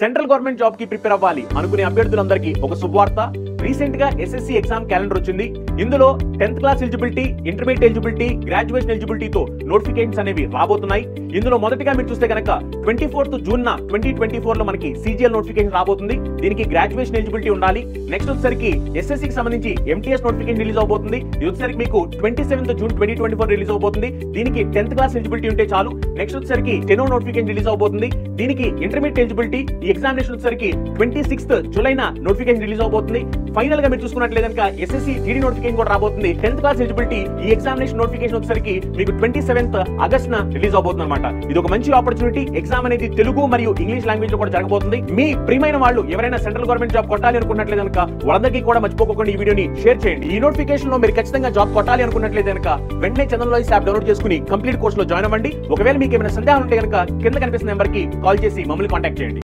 Central government job కి prepare అవ్వాలి అనుకునే అభ్యర్థులందరికీ ఒక శుభవార్త. రీసెంట్ గా ఎస్ఎస్సి ఎగ్జామ్ క్యాలెండర్ వచ్చింది. ఇందులో 10th class eligibility, intermediate eligibility, graduation ఎలిజిబిలిటీతో నోటిఫికేషన్స్ అనేవి రాబోతున్నాయి. ఇందులో మొదటిగా మీరు చూస్తే కనుక 24th జూన్ 2024 లో మనకి సిజిఎల్ నోటిఫికేషన్ రాబోతుంది. దీనికి గ్రాడ్యుయేషన్ ఎలిజిబిలిటీ ఉండాలి. నెక్స్ట్ వచ్చేసరికి ఎస్ఎస్సికి సంబంధించి ఎంటీఎస్ నోటిఫికేషన్ రిలీజ్ అవబోతుంది. ఇది వచ్చేసరికి మీకు 27th జూన్ 2024 రిలీజ్ అవబోతుంది. దీనికి 10th క్లాస్ ఎలిజిబిలిటీ ఉంటే చాలు. నెక్స్ట్ వచ్చేసరికి టెనో నోటిఫికేషన్ రిలీజ్ అవబోతుంది. దీనికి ఇంటర్మీడియట్ ఎలిజిబిలిటీ, ఈ ఎగ్జామినేషన్ వచ్చేసరికి 26th జూలైన నోటిఫికేషన్ రిలీజ్ అవబోతుంది. ఫైనల్ గా మీరు చూసుకున్నట్లయితే కనుక ఎస్ఎస్సి జీడీ నోటిఫికేషన్ కూడా రాబోతుంది. 10th క్లాస్ ఎలిజిబిలిటీ, ఈ ఎగ్జామినేషన్ నోటిఫికేషన్ వచ్చేసరికి మీకు 27th ఆగస్ట్ రిలీజ్ అవబోతుంది అనమాట. ఇది ఒక మంచి ఆపర్చునిటీ. ఎగ్జామ్ అనేది తెలుగు మరియు ఇంగ్లీష్ లాంగ్వేజ్ లో కూడా జరగబోతుంది. మీ ప్రియమైన వాళ్ళు ఎవరైనా సెంట్రల్ గవర్నమెంట్ జాబ్ కొట్టాలి అనుకున్నట్లయితే కనుక వాళ్ళందరికీ కూడా మర్చిపోకుండా ఈ వీడియోని షేర్ చేయండి. ఈ నోటిఫికేషన్ లో మీరు ఖచ్చితంగా జాబ్ కొట్టాలి అనుకున్నట్లయితే కనుక వెంటనే చంద్రన్ లాయర్స్ యాప్ డౌన్లోడ్ చేసుకుని కంప్లీట్ కోర్స్ లో జాయిన్ అవ్వండి. ఒకవేళ మీకు ఏమైనా సందేహాలు ఉంటే కనుక కింద కనిపిస్తున్న నెంబర్ కి కాల్ చేసి మమ్మల్ని కాంటాక్ట్ చేయండి.